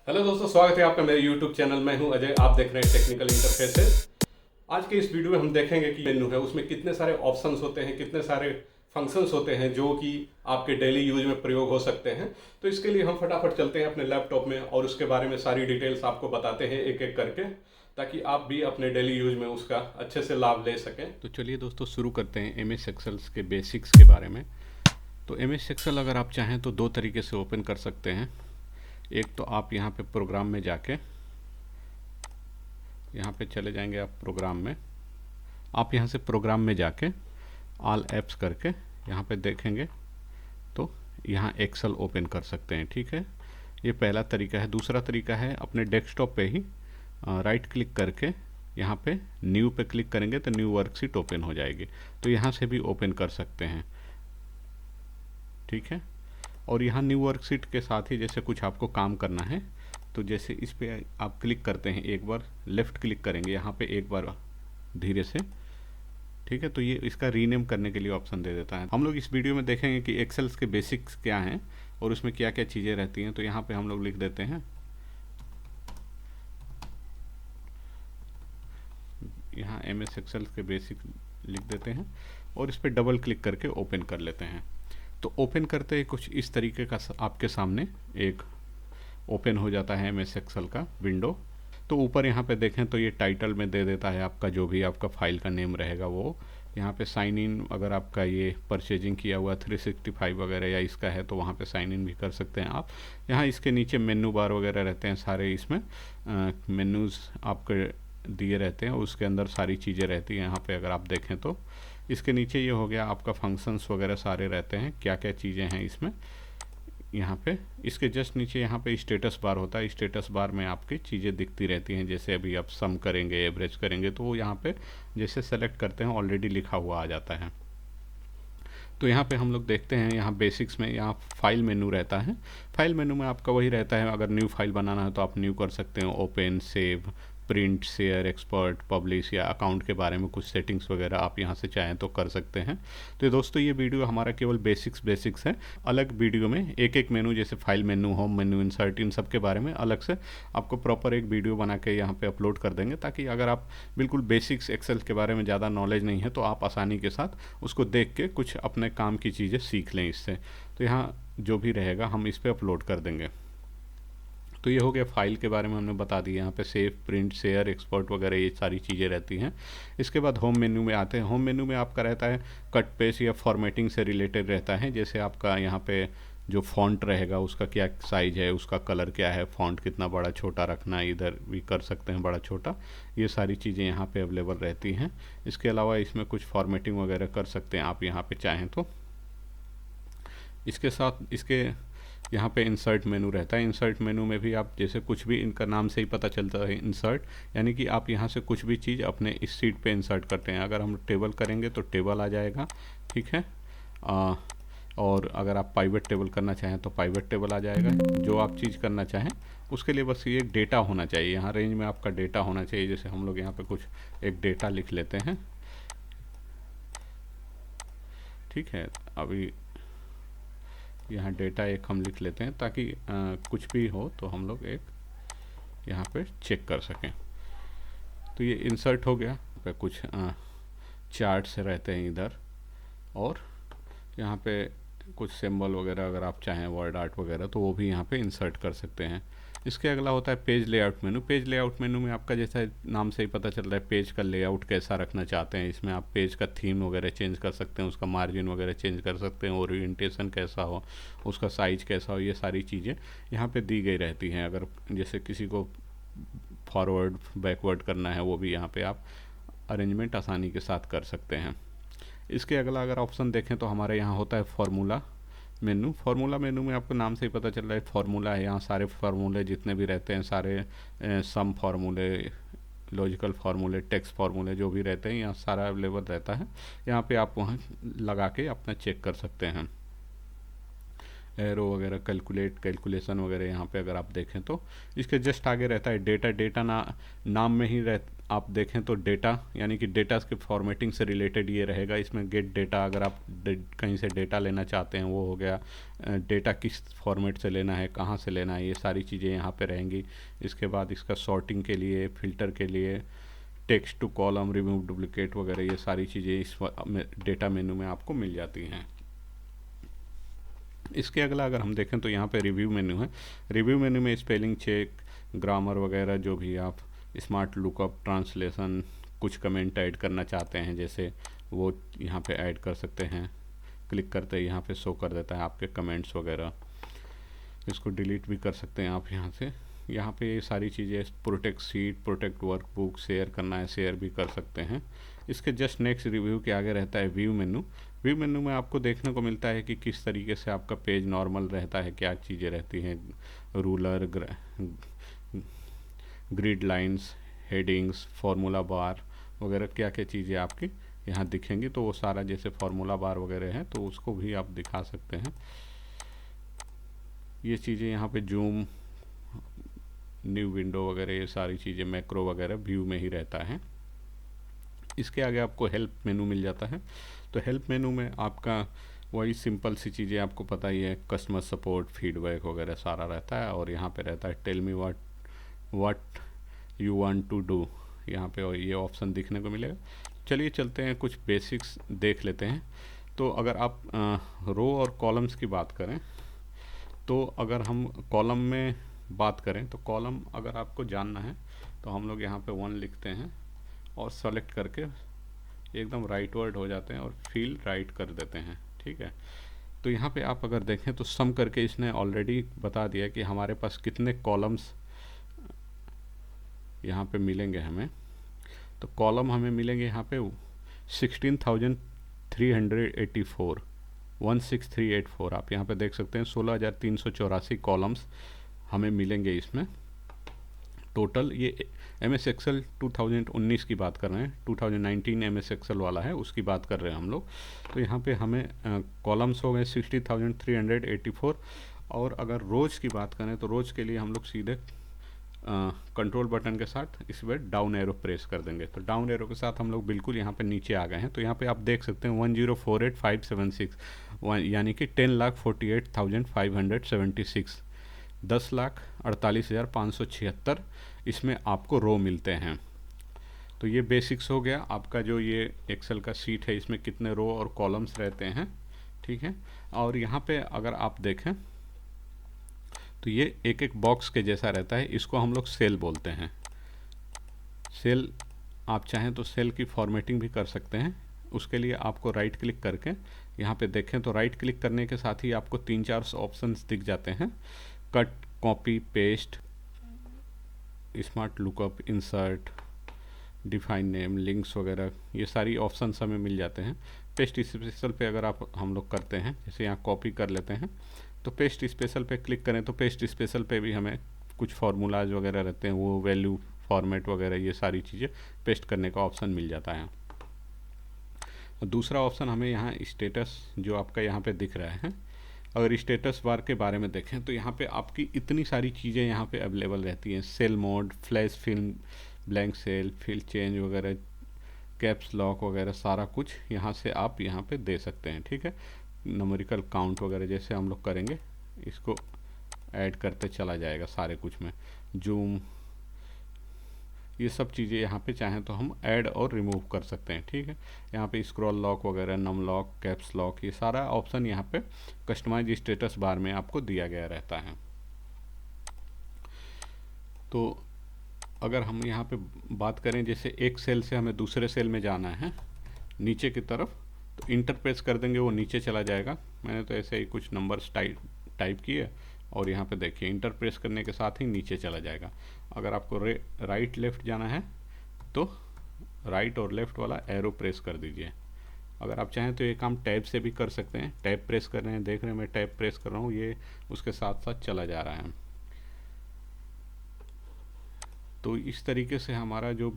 Hello दोस्तों, स्वागत है आपका मेरे YouTube चैनल। मैं हूं अजय, आप देख रहे हैं टेक्निकल इंटरफेसेस। आज के इस वीडियो में हम देखेंगे कि मेन्यू है उसमें कितने सारे ऑप्शंस होते हैं, कितने सारे फंक्शंस होते हैं जो कि आपके डेली यूज में प्रयोग हो सकते हैं। तो इसके लिए हम फटाफट चलते हैं अपने लैपटॉप में और उसके बारे में सारी डिटेल्स आपको बताते हैं एक एक करके, ताकि आप भी अपने डेली यूज में उसका अच्छे से लाभ ले सकें। तो चलिए दोस्तों, शुरू करते हैं एम एस एक्सेल्स के बेसिक्स के बारे में। तो एम एस एक्सेल अगर आप चाहें तो दो तरीके से ओपन कर सकते हैं। एक तो आप यहाँ पे प्रोग्राम में जाके, यहाँ पे चले जाएंगे आप प्रोग्राम में। आप यहाँ से प्रोग्राम में जाके ऑल ऐप्स करके यहाँ पे देखेंगे तो यहाँ एक्सेल ओपन कर सकते हैं। ठीक है, ये पहला तरीका है। दूसरा तरीका है अपने डेस्कटॉप पे ही राइट क्लिक करके यहाँ पे न्यू पे क्लिक करेंगे तो न्यू वर्कशीट ओपन हो जाएगी। तो यहाँ से भी ओपन कर सकते हैं। ठीक है, और यहाँ न्यू वर्कशीट के साथ ही जैसे कुछ आपको काम करना है तो जैसे इस पे आप क्लिक करते हैं, एक बार लेफ़्ट क्लिक करेंगे यहाँ पे एक बार धीरे से। ठीक है, तो ये इसका रीनेम करने के लिए ऑप्शन दे देता है। हम लोग इस वीडियो में देखेंगे कि एक्सेल्स के बेसिक्स क्या हैं और उसमें क्या क्या चीज़ें रहती हैं। तो यहाँ पे हम लोग लिख देते हैं, यहाँ एम एस एक्सेल्स के बेसिक लिख देते हैं और इस पर डबल क्लिक करके ओपन कर लेते हैं। तो ओपन करते ही कुछ इस तरीके का आपके सामने एक ओपन हो जाता है एम एस एक्सेल का विंडो। तो ऊपर यहाँ पे देखें तो ये टाइटल में दे देता है आपका जो भी आपका फाइल का नेम रहेगा वो। यहाँ पे साइन इन, अगर आपका ये परचेजिंग किया हुआ 365 वगैरह या इसका है तो वहाँ पे साइन इन भी कर सकते हैं आप। यहाँ इसके नीचे मेन्यू बार वगैरह रहते हैं सारे, इसमें मेन्यूज़ आपके दिए रहते हैं, उसके अंदर सारी चीज़ें रहती हैं। यहाँ पे अगर आप देखें तो इसके नीचे ये हो गया आपका फंक्शंस वगैरह सारे रहते हैं, क्या क्या चीज़ें हैं इसमें। यहाँ पे इसके जस्ट नीचे यहाँ पे स्टेटस बार होता है। स्टेटस बार में आपकी चीज़ें दिखती रहती हैं, जैसे अभी आप सम करेंगे, एवरेज करेंगे तो वो यहाँ पे जैसे सेलेक्ट करते हैं ऑलरेडी लिखा हुआ आ जाता है। तो यहाँ पे हम लोग देखते हैं, यहाँ बेसिक्स में यहाँ फाइल मेनू रहता है। फाइल मेनू में आपका वही रहता है, अगर न्यू फाइल बनाना है तो आप न्यू कर सकते हैं, open, save, print, share, expert, publish या अकाउंट के बारे में कुछ सेटिंग्स वगैरह आप यहाँ से चाहें तो कर सकते हैं। तो दोस्तों ये वीडियो हमारा केवल बेसिक्स है। अलग वीडियो में एक एक मेनू, जैसे file menu, home menu, insert, इन सब के बारे में अलग से आपको प्रॉपर एक वीडियो बना के यहाँ पे अपलोड कर देंगे, ताकि अगर आप बिल्कुल बेसिक्स एक्सेल के बारे में ज़्यादा नॉलेज नहीं है तो आप आसानी के साथ उसको देख के कुछ अपने काम की चीज़ें सीख लें इससे। तो यहाँ जो भी रहेगा हम इस पर अपलोड कर देंगे। तो ये हो गया फाइल के बारे में हमने बता दिया। यहाँ पे सेव, प्रिंट, शेयर, एक्सपोर्ट वगैरह ये सारी चीज़ें रहती हैं। इसके बाद होम मेन्यू में आते हैं। होम मेन्यू में आपका रहता है कट पेस्ट या फॉर्मेटिंग से रिलेटेड रहता है, जैसे आपका यहाँ पे जो फॉन्ट रहेगा उसका क्या साइज़ है, उसका कलर क्या है, फॉन्ट कितना बड़ा छोटा रखना है, इधर भी कर सकते हैं बड़ा छोटा। ये सारी चीज़ें यहाँ पे अवेलेबल रहती हैं। इसके अलावा इसमें कुछ फॉर्मेटिंग वगैरह कर सकते हैं आप यहाँ पे चाहें तो। इसके साथ इसके यहाँ पे इंसर्ट मेनू रहता है। इंसर्ट मेनू में भी आप जैसे कुछ भी, इनका नाम से ही पता चलता है इंसर्ट, यानी कि आप यहाँ से कुछ भी चीज़ अपने इस सीट पे इंसर्ट करते हैं। अगर हम टेबल करेंगे तो टेबल आ जाएगा। ठीक है, और अगर आप पाइवेट टेबल करना चाहें तो पाइवेट टेबल आ जाएगा। जो आप चीज़ करना चाहें उसके लिए बस ये डेटा होना चाहिए, यहाँ रेंज में आपका डेटा होना चाहिए। जैसे हम लोग यहाँ पर कुछ एक डेटा लिख लेते हैं। ठीक है, अभी यहाँ डेटा एक हम लिख लेते हैं ताकि कुछ भी हो तो हम लोग एक यहाँ पे चेक कर सकें। तो ये इंसर्ट हो गया। पे कुछ चार्ट्स रहते हैं इधर, और यहाँ पे कुछ सिंबल वगैरह अगर आप चाहें, वर्ड आर्ट वगैरह, तो वो भी यहाँ पे इंसर्ट कर सकते हैं। इसके अगला होता है पेज लेआउट मेनू। पेज लेआउट मेनू में आपका जैसा नाम से ही पता चल रहा है पेज का लेआउट कैसा रखना चाहते हैं। इसमें आप पेज का थीम वगैरह चेंज कर सकते हैं, उसका मार्जिन वगैरह चेंज कर सकते हैं, ओरिएंटेशन कैसा हो, उसका साइज कैसा हो, ये सारी चीज़ें यहाँ पे दी गई रहती हैं। अगर जैसे किसी को फॉरवर्ड बैकवर्ड करना है वो भी यहाँ पे आप अरेंजमेंट आसानी के साथ कर सकते हैं। इसके अगला अगर ऑप्शन देखें तो हमारे यहाँ होता है फार्मूला मेनू। फार्मूला मेनू में आपको नाम से ही पता चल रहा है फार्मूला है। यहाँ सारे फार्मूले जितने भी रहते हैं, सारे सम फार्मूले, लॉजिकल फार्मूले, टेक्स्ट फार्मूले जो भी रहते हैं यहाँ सारा अवेलेबल रहता है। यहाँ पे आप वहाँ लगा के अपना चेक कर सकते हैं। एरो वगैरह, कैलकुलेशन वगैरह यहाँ पे अगर आप देखें तो इसके जस्ट आगे रहता है डेटा। डेटा नाम में ही आप देखें तो डेटा यानी कि डेटा के फॉर्मेटिंग से रिलेटेड ये रहेगा। इसमें गेट डेटा, अगर आप कहीं से डेटा लेना चाहते हैं वो हो गया। डेटा किस फॉर्मेट से लेना है, कहाँ से लेना है, ये सारी चीज़ें यहाँ पे रहेंगी। इसके बाद इसका सॉर्टिंग के लिए, फिल्टर के लिए, text to column, remove duplicate वगैरह, ये सारी चीज़ें इस डेटा मेनू में आपको मिल जाती हैं। इसके अगला अगर हम देखें तो यहाँ पे रिव्यू मेन्यू है। रिव्यू मेन्यू में स्पेलिंग चेक, ग्रामर वगैरह जो भी आप स्मार्ट लुकअप, ट्रांसलेशन, कुछ कमेंट ऐड करना चाहते हैं जैसे वो यहाँ पे ऐड कर सकते हैं। क्लिक करते ही यहाँ पे शो कर देता है आपके कमेंट्स वगैरह। इसको डिलीट भी कर सकते हैं आप यहाँ से। यहाँ पे ये सारी चीज़ें, protect seat, protect workbook, share करना है शेयर भी कर सकते हैं। इसके जस्ट नेक्स्ट रिव्यू के आगे रहता है व्यू मेन्यू। व्यू मेन्यू में आपको देखने को मिलता है कि किस तरीके से आपका पेज नॉर्मल रहता है, क्या चीज़ें रहती हैं, ruler, grid lines, headings, formula बार वगैरह, क्या क्या चीज़ें आपकी यहाँ दिखेंगी। तो वो सारा जैसे फार्मूला बार वगैरह है तो उसको भी आप दिखा सकते हैं। ये चीज़ें यहाँ पे जूम, न्यू विंडो वगैरह, ये सारी चीज़ें मैक्रो वगैरह व्यू में ही रहता है। इसके आगे आपको हेल्प मेनू मिल जाता है। तो हेल्प मेनू में आपका वही सिंपल सी चीज़ें आपको पता ही है, कस्टमर सपोर्ट, फीडबैक वगैरह सारा रहता है। और यहाँ पे रहता है tell me what you want to do, यहाँ पे ये ऑप्शन दिखने को मिलेगा। चलिए चलते हैं, कुछ बेसिक्स देख लेते हैं। तो अगर आप रो और कॉलम्स की बात करें तो अगर हम कॉलम में बात करें तो कॉलम अगर आपको जानना है तो हम लोग यहाँ पे 1 लिखते हैं और सेलेक्ट करके एकदम राइट वर्ड हो जाते हैं और फील राइट कर देते हैं। ठीक है, तो यहाँ पे आप अगर देखें तो सम करके इसने ऑलरेडी बता दिया कि हमारे पास कितने कॉलम्स यहाँ पे मिलेंगे हमें। तो कॉलम हमें मिलेंगे यहाँ पे 16,384, 16384। आप यहाँ पे देख सकते हैं 16,384 कॉलम्स हमें मिलेंगे इसमें टोटल। ये MS एक्सेल 2019 की बात कर रहे हैं, 2019 MS एक्सेल वाला है उसकी बात कर रहे हैं हम लोग। तो यहाँ पे हमें कॉलम्स हो गए 60,384। और अगर रोज़ की बात करें तो रोज़ के लिए हम लोग सीधे कंट्रोल बटन के साथ इस पर डाउन एरो प्रेस कर देंगे। तो डाउन एरो के साथ हम लोग बिल्कुल यहाँ पे नीचे आ गए हैं। तो यहाँ पे आप देख सकते हैं 10,48,576 यानी कि 10,48,576, 10,48,576 इसमें आपको रो मिलते हैं। तो ये बेसिक्स हो गया आपका, जो ये एक्सेल का सीट है इसमें कितने रो और कॉलम्स रहते हैं। ठीक है, और यहाँ पे अगर आप देखें तो ये एक एक बॉक्स के जैसा रहता है, इसको हम लोग सेल बोलते हैं। सेल आप चाहें तो सेल की फॉर्मेटिंग भी कर सकते हैं। उसके लिए आपको राइट क्लिक करके यहाँ पे देखें तो राइट क्लिक करने के साथ ही आपको 3-4 ऑप्शंस दिख जाते हैं, cut, copy, paste, smart lookup, insert, define name, links वगैरह, ये सारी ऑप्शंस हमें मिल जाते हैं। पेस्ट स्पेशल पे अगर हम लोग करते हैं, जैसे यहाँ कॉपी कर लेते हैं तो पेस्ट स्पेशल पे क्लिक करें तो पेस्ट स्पेशल पे भी हमें कुछ फार्मूलाज वगैरह रहते हैं, वो वैल्यू फॉर्मेट वगैरह ये सारी चीज़ें पेस्ट करने का ऑप्शन मिल जाता है। और दूसरा ऑप्शन हमें यहाँ स्टेटस जो आपका यहाँ पे दिख रहा है, अगर स्टेटस बार के बारे में देखें तो यहाँ पे आपकी इतनी सारी चीज़ें यहाँ पे अवेलेबल रहती हैं। Cell mode, flash fill, blank cell, field change वगैरह, कैप्स लॉक वगैरह, सारा कुछ यहाँ से आप यहाँ पे दे सकते हैं। ठीक है, न्यूमेरिकल काउंट वगैरह जैसे हम लोग करेंगे इसको ऐड करते चला जाएगा सारे कुछ में, जूम, ये सब चीज़ें यहाँ पे चाहें तो हम ऐड और रिमूव कर सकते हैं। ठीक है, यहाँ पे स्क्रॉल लॉक वगैरह, नम लॉक, कैप्स लॉक, ये सारा ऑप्शन यहाँ पे कस्टमाइज स्टेटस बार में आपको दिया गया रहता है। तो अगर हम यहाँ पे बात करें जैसे एक सेल से हमें दूसरे सेल में जाना है नीचे की तरफ, तो इंटर प्रेस कर देंगे वो नीचे चला जाएगा। मैंने तो ऐसे ही कुछ नंबर्स टाइप किए और यहाँ पे देखिए इंटर प्रेस करने के साथ ही नीचे चला जाएगा। अगर आपको राइट लेफ़्ट जाना है तो राइट और लेफ़्ट वाला एरो प्रेस कर दीजिए। अगर आप चाहें तो ये काम टैब से भी कर सकते हैं। टैब प्रेस कर रहे हैं, देख रहे हैं मैं टैब प्रेस कर रहा हूँ, ये उसके साथ साथ चला जा रहा है। तो इस तरीके से हमारा जो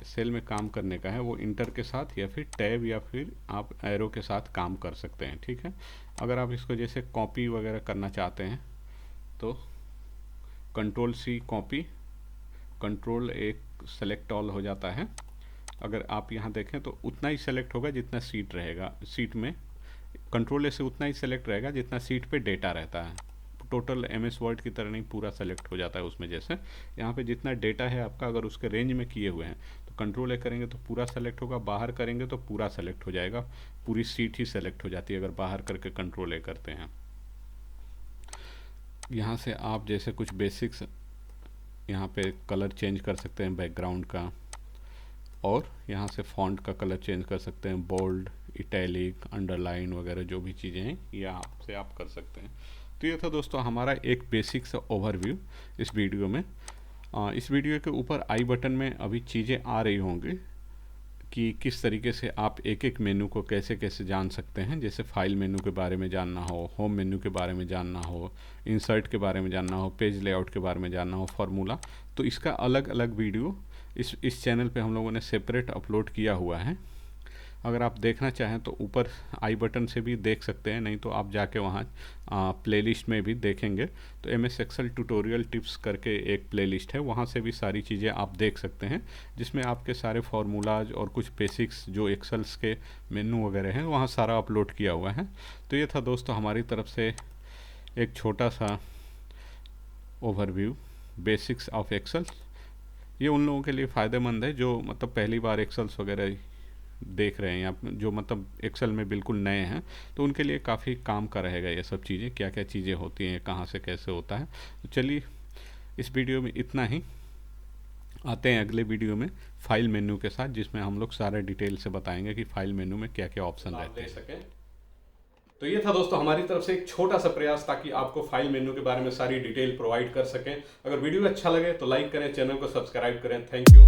सेल में काम करने का है वो इंटर के साथ या फिर टैब या फिर आप एरो के साथ काम कर सकते हैं, ठीक है। अगर आप इसको जैसे कॉपी वगैरह करना चाहते हैं तो कंट्रोल सी कॉपी, कंट्रोल एक सेलेक्ट ऑल हो जाता है। अगर आप यहाँ देखें तो उतना ही सेलेक्ट होगा जितना सीट रहेगा, सीट में कंट्रोल ए से उतना ही सेलेक्ट रहेगा जितना सीट पे डेटा रहता है। टोटल MS वर्ड की तरह नहीं पूरा सेलेक्ट हो जाता है उसमें। जैसे यहाँ पे जितना डेटा है आपका अगर उसके रेंज में किए हुए हैं तो कंट्रोल ए करेंगे तो पूरा सेलेक्ट होगा, बाहर करेंगे तो पूरा सेलेक्ट हो जाएगा, पूरी सीट ही सेलेक्ट हो जाती है अगर बाहर करके कंट्रोल ए करते हैं। यहाँ से आप जैसे कुछ बेसिक्स यहाँ पे कलर चेंज कर सकते हैं बैकग्राउंड का, और यहाँ से फॉन्ट का कलर चेंज कर सकते हैं, बोल्ड, इटैलिक, अंडरलाइन वगैरह जो भी चीज़ें हैं ये आपसे आप कर सकते हैं। तो ये था दोस्तों हमारा एक बेसिक सा ओवरव्यू इस वीडियो में। इस वीडियो के ऊपर आई बटन में अभी चीज़ें आ रही होंगी कि किस तरीके से आप एक एक मेनू को कैसे कैसे जान सकते हैं। जैसे फाइल मेनू के बारे में जानना हो, होम मेनू के बारे में जानना हो, इंसर्ट के बारे में जानना हो, पेज लेआउट के बारे में जानना हो, फार्मूला, तो इसका अलग अलग वीडियो इस चैनल पे हम लोगों ने सेपरेट अपलोड किया हुआ है। अगर आप देखना चाहें तो ऊपर आई बटन से भी देख सकते हैं, नहीं तो आप जाके वहाँ प्लेलिस्ट में भी देखेंगे तो MS एक्सेल ट्यूटोरियल टिप्स करके एक प्लेलिस्ट है, वहाँ से भी सारी चीज़ें आप देख सकते हैं जिसमें आपके सारे फार्मूलाज और कुछ बेसिक्स जो एक्सेल्स के मेनू वगैरह हैं वहाँ सारा अपलोड किया हुआ है। तो ये था दोस्तों हमारी तरफ से एक छोटा सा ओवरव्यू बेसिक्स ऑफ एक्सेल। ये उन लोगों के लिए फ़ायदेमंद है जो मतलब पहली बार एक्सेल्स वगैरह देख रहे हैं या जो मतलब एक्सेल में बिल्कुल नए हैं, तो उनके लिए काफ़ी काम का रहेगा ये सब चीज़ें, क्या क्या चीज़ें होती हैं, कहाँ से कैसे होता है। तो चलिए इस वीडियो में इतना ही, आते हैं अगले वीडियो में फाइल मेन्यू के साथ जिसमें हम लोग सारे डिटेल से बताएंगे कि फाइल मेन्यू में क्या क्या ऑप्शन रहते हैं। तो ये था दोस्तों हमारी तरफ से एक छोटा सा प्रयास ताकि आपको फाइल मेन्यू के बारे में सारी डिटेल प्रोवाइड कर सकें। अगर वीडियो अच्छा लगे तो लाइक करें, चैनल को सब्सक्राइब करें। Thank you.